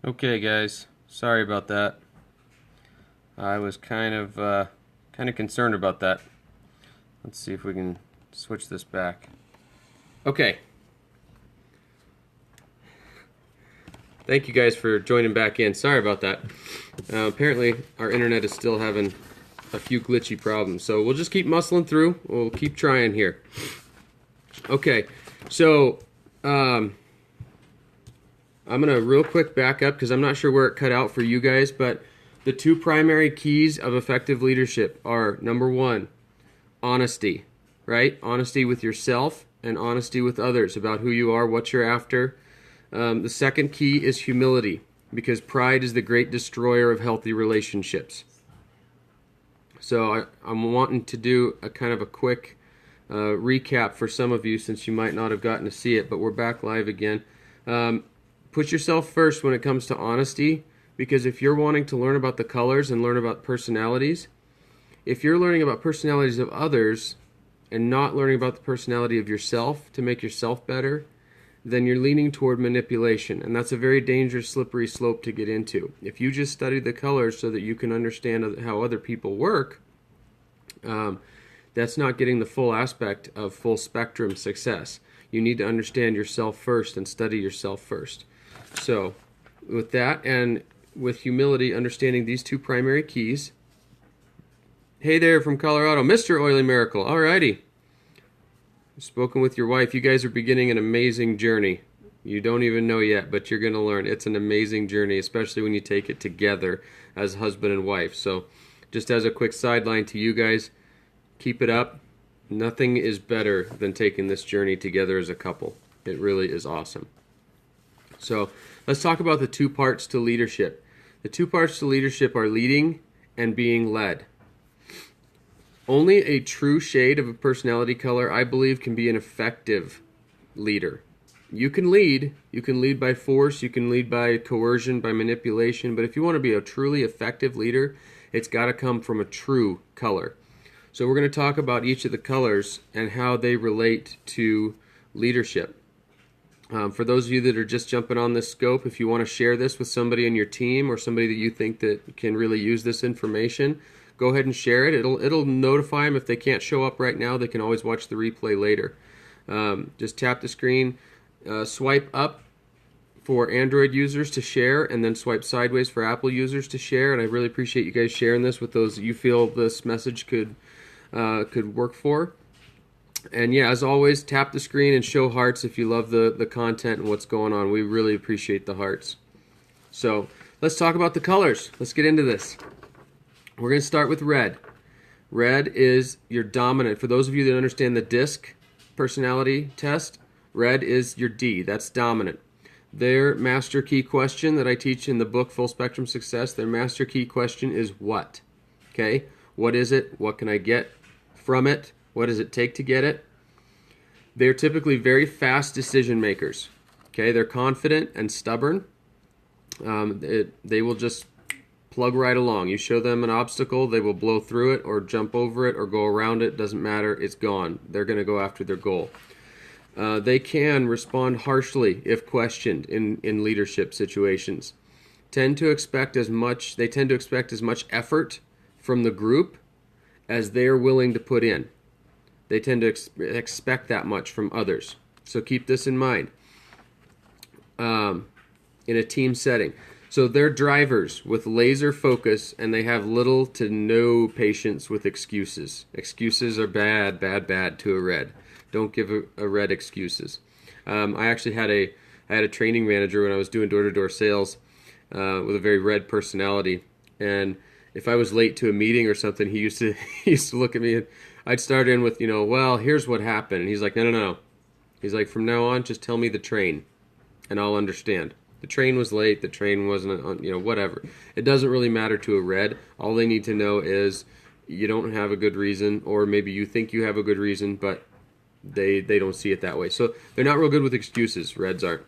Okay, guys. Sorry about that. I was kind of concerned about that. Let's see if we can switch this back. Okay. Thank you guys for joining back in. Sorry about that. Apparently, our internet is still having a few glitchy problems, so we'll just keep muscling through. We'll keep trying here. Okay, so I'm gonna real quick back up because I'm not sure where it cut out for you guys, but the two primary keys of effective leadership are number one, honesty, right? Honesty with yourself and honesty with others about who you are, what you're after. The second key is humility, because pride is the great destroyer of healthy relationships. So I'm wanting to do a kind of a quick recap for some of you, since you might not have gotten to see it, but we're back live again. Put yourself first when it comes to honesty, because if you're wanting to learn about the colors and learn about personalities, if you're learning about personalities of others and not learning about the personality of yourself to make yourself better, then you're leaning toward manipulation, and that's a very dangerous, slippery slope to get into. If you just study the colors so that you can understand how other people work, that's not getting the full aspect of full spectrum success. You need to understand yourself first and study yourself first. So, with that and with humility, understanding these two primary keys. Hey there from Colorado, Mr. Oily Miracle. Alrighty. Spoken with your wife. You guys are beginning an amazing journey. You don't even know yet, but you're going to learn. It's an amazing journey, especially when you take it together as husband and wife. So, just as a quick sideline to you guys, keep it up. Nothing is better than taking this journey together as a couple. It really is awesome. So, let's talk about the two parts to leadership. The two parts to leadership are leading and being led. Only a true shade of a personality color, I believe, can be an effective leader. You can lead by force, you can lead by coercion, by manipulation, but if you want to be a truly effective leader, it's got to come from a true color. So we're going to talk about each of the colors and how they relate to leadership. For those of you that are just jumping on this scope, if you want to share this with somebody in your team or somebody that you think that can really use this information, go ahead and share it. It'll notify them if they can't show up right now. They can always watch the replay later. Just tap the screen, swipe up for Android users to share, and then swipe sideways for Apple users to share. And I really appreciate you guys sharing this with those that you feel this message could work for. And yeah, as always, tap the screen and show hearts if you love the content and what's going on. We really appreciate the hearts. So let's talk about the colors. Let's get into this. We're going to start with red. Red is your dominant. For those of you that understand the DISC personality test, red is your D. That's dominant. Their master key question that I teach in the book Full Spectrum Success, their master key question is what? Okay? What is it? What can I get from it? What does it take to get it? They're typically very fast decision makers. Okay? They're confident and stubborn. They will just plug right along. You show them an obstacle, they will blow through it or jump over it or go around it. Doesn't matter. It's gone. They're going to go after their goal. They can respond harshly if questioned in leadership situations. They tend to expect as much effort from the group as they are willing to put in. They tend to expect that much from others. So keep this in mind in a team setting. So they're drivers with laser focus, and they have little to no patience with excuses. Excuses are bad to a red. Don't give a red excuses. I actually had a training manager when I was doing door-to-door sales with a very red personality, and if I was late to a meeting or something, he used to look at me, and I'd start in with, well, here's what happened, and he's like, no. He's like, from now on, just tell me the train, and I'll understand. The train was late, the train wasn't on, whatever. It doesn't really matter to a red. All they need to know is you don't have a good reason, or maybe you think you have a good reason, but they don't see it that way. So they're not real good with excuses, reds aren't.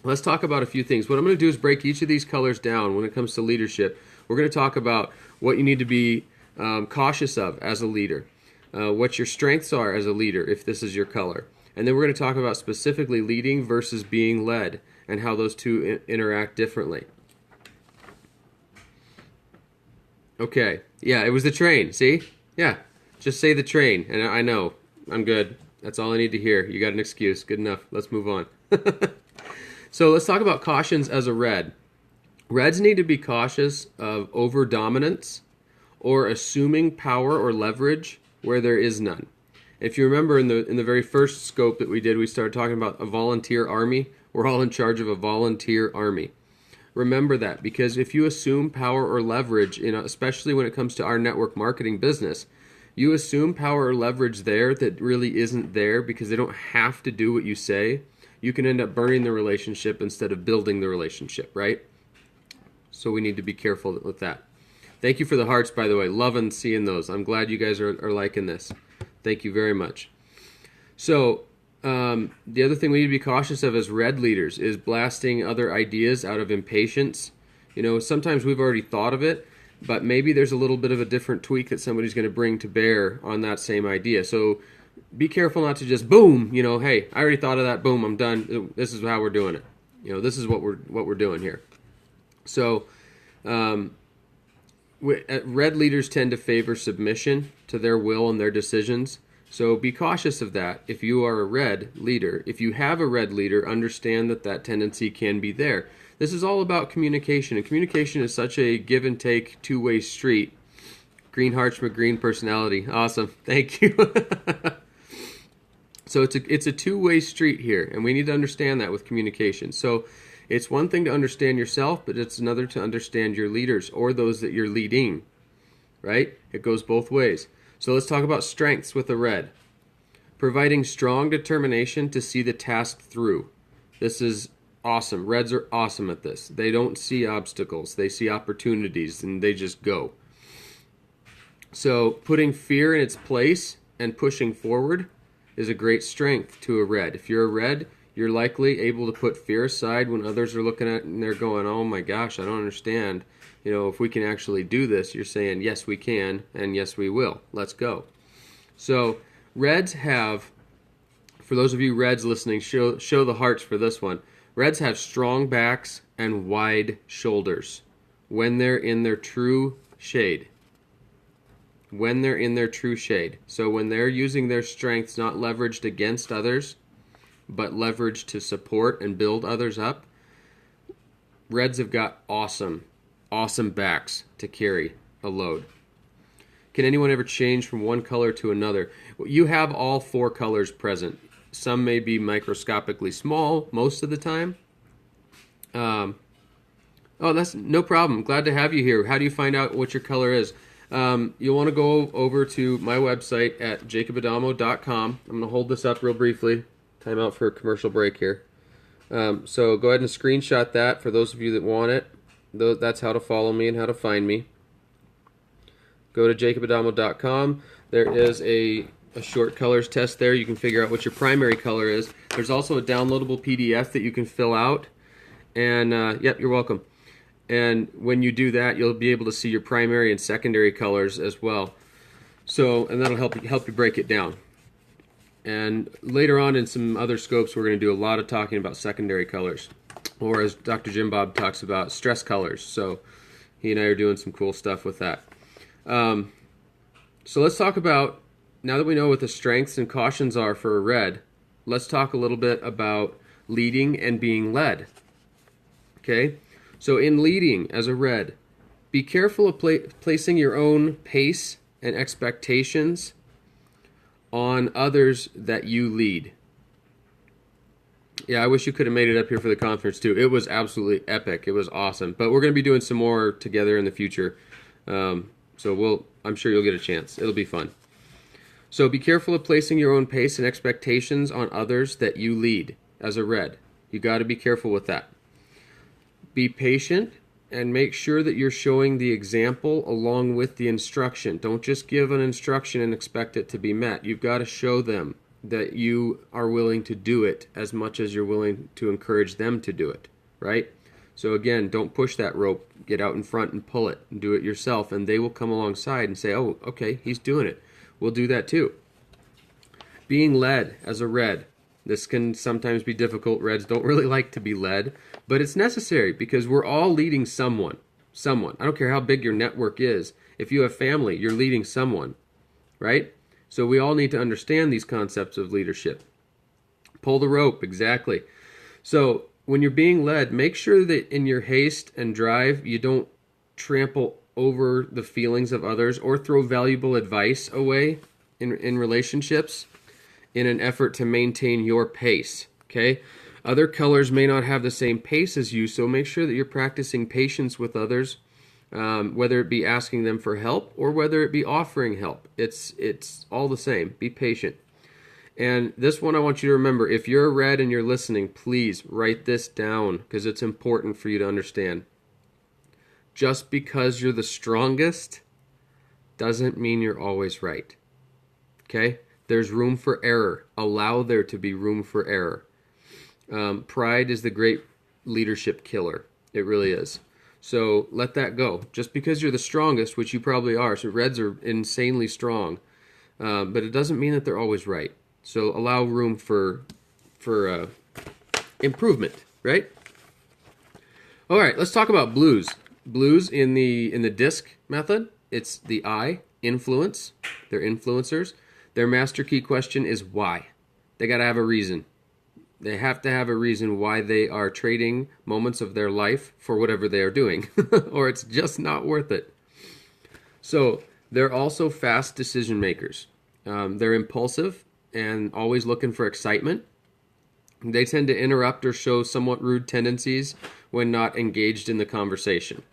Let's talk about a few things. What I'm going to do is break each of these colors down when it comes to leadership. We're going to talk about what you need to be cautious of as a leader, what your strengths are as a leader if this is your color. And then we're going to talk about specifically leading versus being led, and how those two interact differently. Okay. Yeah, it was the train. See? Yeah. Just say the train, and I know. I'm good. That's all I need to hear. You got an excuse. Good enough. Let's move on. So let's talk about cautions as a red. Reds need to be cautious of over-dominance or assuming power or leverage where there is none. If you remember in the very first scope that we did, we started talking about a volunteer army. We're all in charge of a volunteer army. Remember that, because if you assume power or leverage, especially when it comes to our network marketing business, you assume power or leverage there that really isn't there because they don't have to do what you say, you can end up burning the relationship instead of building the relationship, right? So we need to be careful with that. Thank you for the hearts, by the way. Loving seeing those. I'm glad you guys are liking this. Thank you very much. So the other thing we need to be cautious of as red leaders is blasting other ideas out of impatience. Sometimes we've already thought of it, but maybe there's a little bit of a different tweak that somebody's going to bring to bear on that same idea. So be careful not to just boom, hey, I already thought of that, boom, I'm done. This is how we're doing it. This is what we're doing here. So red leaders tend to favor submission to their will and their decisions. So be cautious of that if you are a red leader. If you have a red leader, understand that tendency can be there. This is all about communication, and communication is such a give and take, two-way street. Green hearts from a green personality. Awesome. Thank you. So it's a two-way street here, and we need to understand that with communication. So it's one thing to understand yourself, but it's another to understand your leaders or those that you're leading, right? It goes both ways. So let's talk about strengths with a red. Providing strong determination to see the task through. This is awesome. Reds are awesome at this. They don't see obstacles. They see opportunities, and they just go. So putting fear in its place and pushing forward is a great strength to a red. If you're a red, you're likely able to put fear aside when others are looking at it and they're going, oh my gosh, I don't understand. If we can actually do this, you're saying, yes, we can, and yes, we will. Let's go. So reds have, for those of you reds listening, show the hearts for this one. Reds have strong backs and wide shoulders when they're in their true shade. When they're in their true shade. So when they're using their strengths not leveraged against others, but leveraged to support and build others up, reds have got awesome backs to carry a load. Can anyone ever change from one color to another? You have all four colors present. Some may be microscopically small most of the time. Oh, that's no problem. Glad to have you here. How do you find out what your color is? You'll want to go over to my website at jacobadamo.com. I'm going to hold this up real briefly. Time out for a commercial break here. So go ahead and screenshot that for those of you that want it. That's how to follow me and how to find me. Go to jacobadamo.com. There is a short colors test there. You can figure out what your primary color is. There's also a downloadable PDF that you can fill out. And, yep, you're welcome. And when you do that, you'll be able to see your primary and secondary colors as well. So, and that'll help you break it down. And later on in some other scopes, we're going to do a lot of talking about secondary colors, or as Dr. Jim Bob talks about, stress colors. So he and I are doing some cool stuff with that. So let's talk about, now that we know what the strengths and cautions are for a red, let's talk a little bit about leading and being led. Okay? So in leading as a red, be careful of placing your own pace and expectations on others that you lead. Yeah, I wish you could have made it up here for the conference too. It was absolutely epic. It was awesome. But we're going to be doing some more together in the future. So I'm sure you'll get a chance. It'll be fun. So be careful of placing your own pace and expectations on others that you lead as a red. You got to be careful with that. Be patient and make sure that you're showing the example along with the instruction. Don't just give an instruction and expect it to be met. You've got to show them that you are willing to do it as much as you're willing to encourage them to do it, right? So again, don't push that rope. Get out in front and pull it and do it yourself, and they will come alongside and say, oh, okay, he's doing it. We'll do that too. Being led as a red. This can sometimes be difficult. Reds don't really like to be led, but it's necessary because we're all leading someone. Someone. I don't care how big your network is. If you have family, you're leading someone, right? So we all need to understand these concepts of leadership. Pull the rope, exactly. So when you're being led, make sure that in your haste and drive, you don't trample over the feelings of others or throw valuable advice away in relationships in an effort to maintain your pace, okay? Other colors may not have the same pace as you, so make sure that you're practicing patience with others, whether it be asking them for help or whether it be offering help. It's all the same. Be patient. And this one I want you to remember. If you're a red and you're listening, please write this down because it's important for you to understand. Just because you're the strongest doesn't mean you're always right. Okay? There's room for error. Allow there to be room for error. Pride is the great leadership killer. It really is. So let that go. Just because you're the strongest, which you probably are, so reds are insanely strong, but it doesn't mean that they're always right. So allow room for improvement, right? All right, let's talk about blues. Blues in the DISC method, it's the I, influence. They're influencers. Their master key question is why. They got to have a reason. They have to have a reason why they are trading moments of their life for whatever they are doing, or it's just not worth it. So they're also fast decision makers. They're impulsive and always looking for excitement. They tend to interrupt or show somewhat rude tendencies when not engaged in the conversation.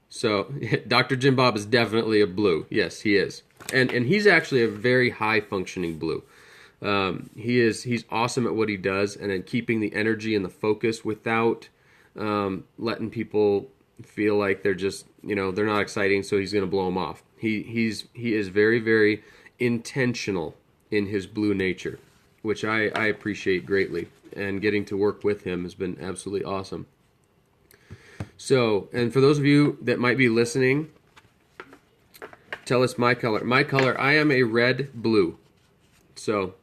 So Dr. Jim Bob is definitely a blue. Yes, he is. And he's actually a very high functioning blue. He's awesome at what he does and at keeping the energy and the focus without letting people feel like they're just, they're not exciting, so he's going to blow them off. He is very, very intentional in his blue nature, which I appreciate greatly. And getting to work with him has been absolutely awesome. So, and for those of you that might be listening, tell us my color. My color, I am a red-blue. So,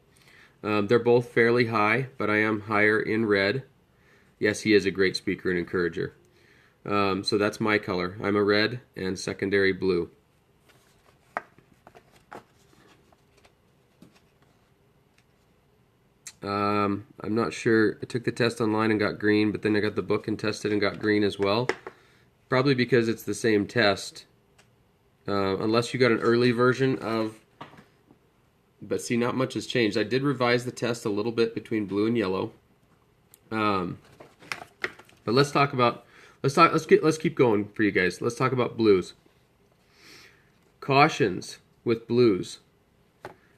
they're both fairly high, but I am higher in red. Yes, he is a great speaker and encourager. So that's my color. I'm a red and secondary blue. I'm not sure. I took the test online and got green, but then I got the book and tested and got green as well. Probably because it's the same test. Unless you got an early version of... But see, not much has changed. I did revise the test a little bit between blue and yellow. But let's talk about... Let's keep going for you guys. Let's talk about blues. Cautions with blues.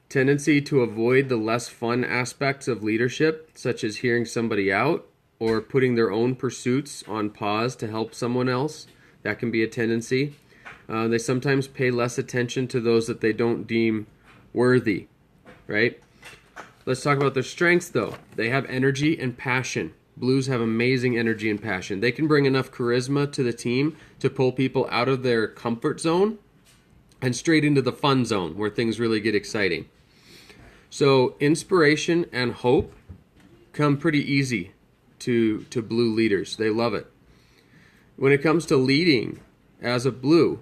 Tendency to avoid the less fun aspects of leadership, such as hearing somebody out or putting their own pursuits on pause to help someone else. That can be a tendency. They sometimes pay less attention to those that they don't deem worthy, right? Let's talk about their strengths, though. They have energy and passion. Blues have amazing energy and passion. They can bring enough charisma to the team to pull people out of their comfort zone and straight into the fun zone where things really get exciting. So inspiration and hope come pretty easy to blue leaders. They love it. When it comes to leading as a blue,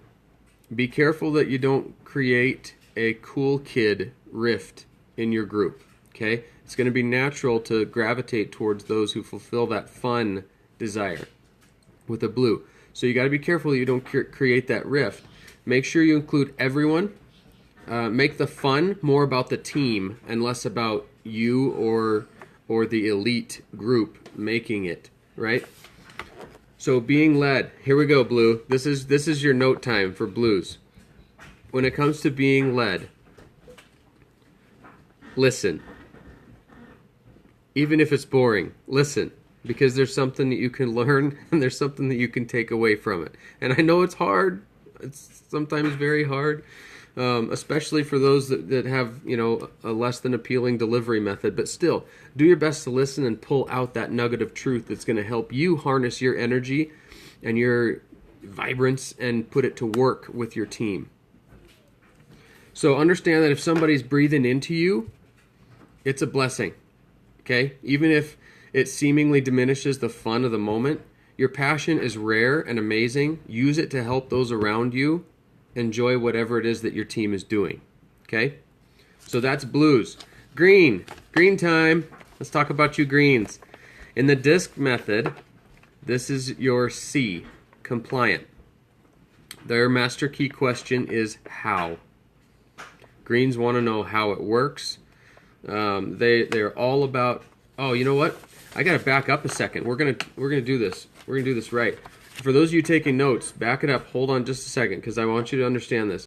be careful that you don't create a cool kid rift in your group, okay? It's going to be natural to gravitate towards those who fulfill that fun desire with a blue. So you got to be careful that you don't create that rift. Make sure you include everyone. Make the fun more about the team and less about you or the elite group making it, right? So being led. Here we go, blue. This is your note time for blues. When it comes to being led, listen. Even if it's boring, listen, because there's something that you can learn and there's something that you can take away from it. And I know it's hard. It's sometimes very hard, especially for those that have, a less than appealing delivery method. But still, do your best to listen and pull out that nugget of truth that's going to help you harness your energy and your vibrance and put it to work with your team. So understand that if somebody's breathing into you, it's a blessing. Okay? Even if it seemingly diminishes the fun of the moment, your passion is rare and amazing. Use it to help those around you enjoy whatever it is that your team is doing. Okay? So that's blues. Green. Green time. Let's talk about you greens. In the DISC method, this is your C, compliant. Their master key question is how. Greens want to know how it works. They're all about. Oh, you know what? I got to back up a second. We're gonna do this. We're gonna do this right. For those of you taking notes, back it up. Hold on just a second, because I want you to understand this.